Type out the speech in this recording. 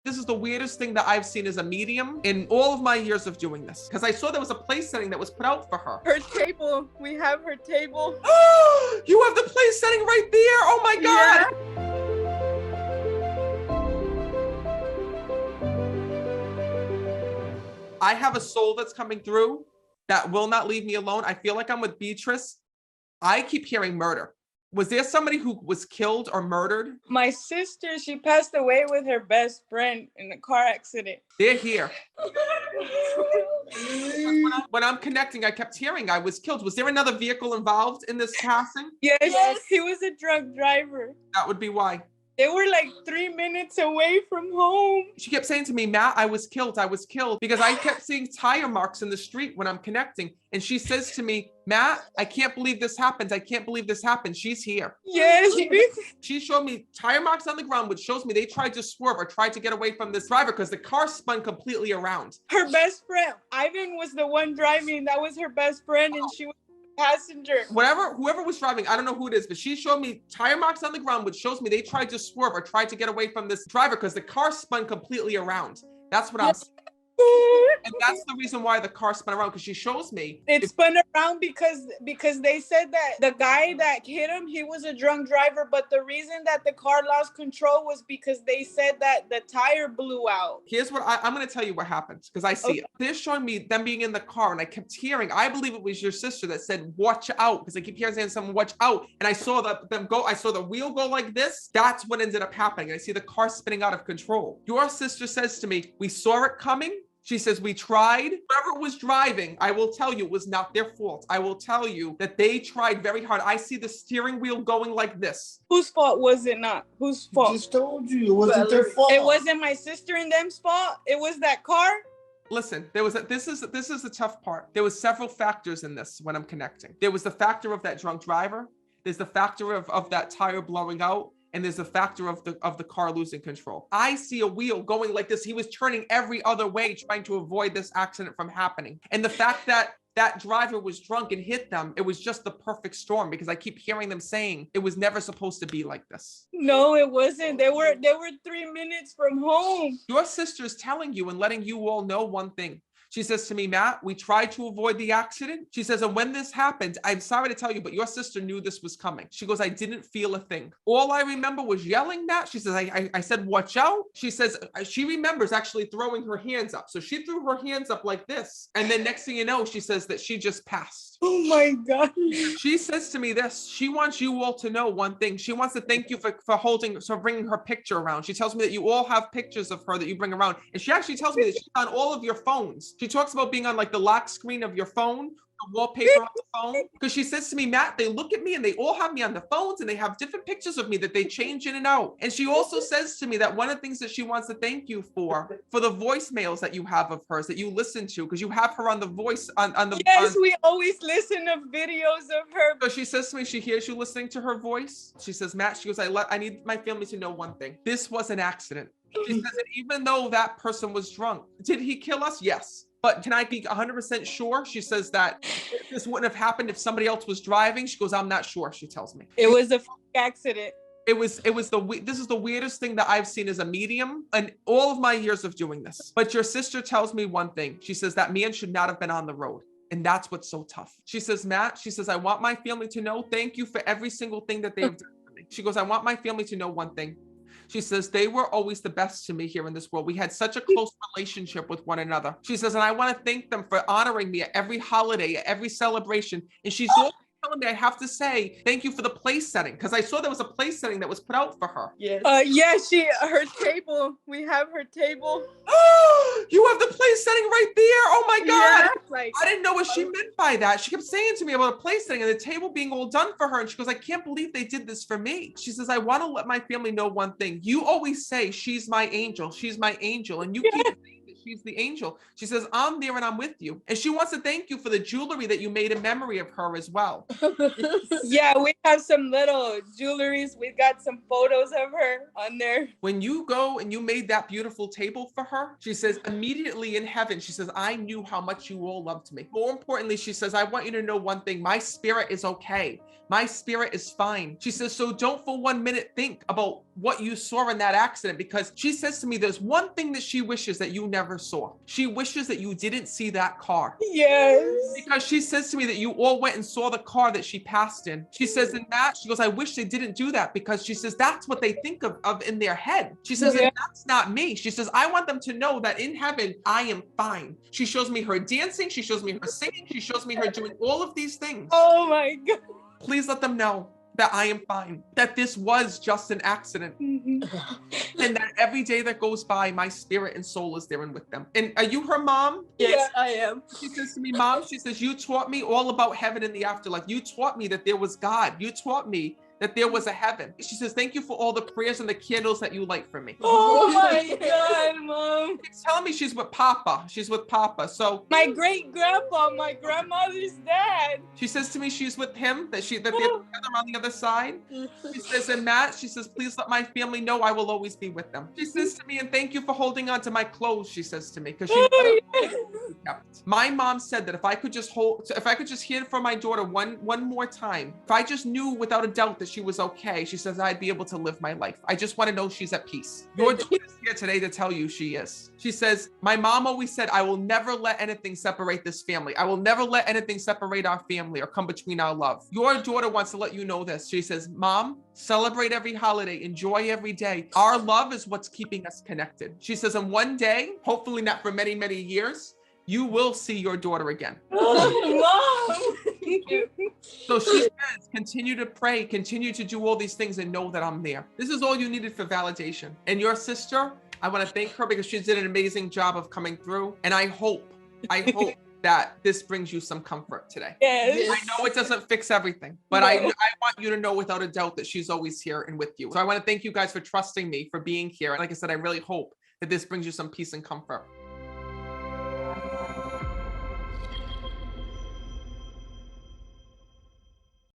This is the weirdest thing that I've seen as a medium in all of my years of doing this. Because I saw there was a place setting that was put out for her. Her table. We have her table. Oh, you have the place setting right there. Oh my God. Yeah. I have a soul that's coming through that will not leave me alone. I feel like I'm with Beatrice. I keep hearing murder. Was there somebody who was killed or murdered? My sister, she passed away with her best friend in a car accident. They're here. When I'm connecting, I kept hearing I was killed. Was there another vehicle involved in this passing? Yes, he was a drunk driver. That would be why. They were like 3 minutes away from home. She kept saying to me, Matt, I was killed, because I kept seeing tire marks in the street when I'm connecting. And she says to me, Matt, I can't believe this happened. She's here. Yes. She showed me tire marks on the ground, which shows me they tried to swerve or tried to get away from this driver because the car spun completely around. Her best friend, Ivan, was the one driving. That was her best friend, and she was passenger. Whoever was driving, I don't know who it is, but she showed me tire marks on the ground, which shows me they tried to swerve or tried to get away from this driver because the car spun completely around. That's what I'm saying. And that's the reason why the car spun around, because she shows me it spun around because they said that the guy that hit him, he was a drunk driver, but the reason that the car lost control was because they said that the tire blew out. Here's what I'm going to tell you what happened, because I see it. They're showing me them being in the car, and I kept hearing, I believe it was your sister that said, watch out, because I keep hearing saying someone, watch out. And I saw them go, I saw the wheel go like this. That's what ended up happening. I see the car spinning out of control. Your sister says to me, we saw it coming. She says, we tried. Whoever was driving, I will tell you, it was not their fault. I will tell you that they tried very hard. I see the steering wheel going like this. Whose fault was it not? Whose fault? I just told you, it wasn't their fault. It wasn't my sister and them's fault. It was that car. Listen, this is the tough part. There was several factors in this when I'm connecting. There was the factor of that drunk driver. There's the factor of that tire blowing out. And there's a factor of the car losing control. I see a wheel going like this. He was turning every other way, trying to avoid this accident from happening. And the fact that that driver was drunk and hit them, it was just the perfect storm, because I keep hearing them saying it was never supposed to be like this. No, it wasn't. They were 3 minutes from home. Your sister's telling you and letting you all know one thing. She says to me, Matt, we tried to avoid the accident. She says, and when this happened, I'm sorry to tell you, but your sister knew this was coming. She goes, I didn't feel a thing. All I remember was yelling, Matt. She says, I said, watch out. She says, she remembers actually throwing her hands up. So she threw her hands up like this. And then next thing you know, she says that she just passed. Oh my God. She says to me this, she wants you all to know one thing. She wants to thank you for bringing her picture around. She tells me that you all have pictures of her that you bring around. And she actually tells me that she's on all of your phones. She talks about being on like the lock screen of your phone, the wallpaper on the phone. Because she says to me, Matt, they look at me and they all have me on the phones and they have different pictures of me that they change in and out. And she also says to me that one of the things that she wants to thank you for the voicemails that you have of hers that you listen to, because you have her on the voice on the. Yes, we always listen to videos of her. So she says to me, she hears you listening to her voice. She says, Matt, she goes, I need my family to know one thing. This was an accident. She says that even though that person was drunk, did he kill us? Yes. But can I be 100% sure? She says that this wouldn't have happened if somebody else was driving. She goes, I'm not sure, she tells me. It was a accident. This is the weirdest thing that I've seen as a medium in all of my years of doing this. But your sister tells me one thing. She says that man should not have been on the road. And that's what's so tough. She says, Matt, she says, I want my family to know, thank you for every single thing that they've done for me. She goes, I want my family to know one thing. She says, they were always the best to me here in this world. We had such a close relationship with one another. She says, and I want to thank them for honoring me at every holiday, at every celebration. And she's also telling me I have to say thank you for the place setting, because I saw there was a place setting that was put out for her. Yes. Her table. We have her table. Oh, you have the place setting right there. Oh my God. Yes, I didn't know what she meant by that. She kept saying to me about a place setting and the table being all done for her. And she goes, I can't believe they did this for me. She says, I want to let my family know one thing. You always say, she's my angel. She's my angel. And you keep saying that she's the angel. She says, I'm there and I'm with you. And she wants to thank you for the jewelry that you made in memory of her as well. Yeah, we have some little jewelries. We got some photos of her on there. When you go and you made that beautiful table for her, she says, immediately in heaven, she says, I knew how much you all loved me. More importantly, she says, I want you to know one thing. My spirit is okay. My spirit is fine. She says, so don't for 1 minute think about what you saw in that accident, because she says to me, there's one thing that she wishes that you never saw. She wishes that you didn't see that car. Yes. Because she says to me that you all went and saw the car that she passed in. She says, in that, she goes, I wish they didn't do that, because she says, that's what they think of in their head. She says, and that's not me. She says, I want them to know that in heaven, I am fine. She shows me her dancing. She shows me her singing. She shows me her doing all of these things. Oh my God. Please let them know that I am fine, that this was just an accident. And that every day that goes by, my spirit and soul is there and with them. And are you her mom? Yes, I am. She says to me, Mom, she says, you taught me all about heaven and the afterlife. You taught me that there was God. You taught me that there was a heaven. She says, thank you for all the prayers and the candles that you light for me. Oh my God, Mom. She's telling me she's with Papa. She's with Papa. So My great grandpa, my grandmother's dad. she says to me she's with him, that they're together on the other side. She says, and Matt, she says, please let my family know I will always be with them. She says to me, and thank you for holding on to my clothes, she says to me, because she kept. My mom said that if I could just hear from my daughter one more time, if I just knew without a doubt that she was okay, she says, I'd be able to live my life. I just want to know she's at peace. Your daughter is here today to tell you she is. She says, my mom always said, I will never let anything separate this family. I will never let anything separate our family or come between our love. Your daughter wants to let you know this. She says, Mom, celebrate every holiday, enjoy every day. Our love is what's keeping us connected. She says, and one day, hopefully not for many, many years, you will see your daughter again. Mom. So she says, continue to pray, continue to do all these things and know that I'm there. This is all you needed for validation. And your sister, I want to thank her because she did an amazing job of coming through. And I hope that this brings you some comfort today. Yes. I know it doesn't fix everything, but I want you to know without a doubt that she's always here and with you. So I want to thank you guys for trusting me, for being here. And like I said, I really hope that this brings you some peace and comfort.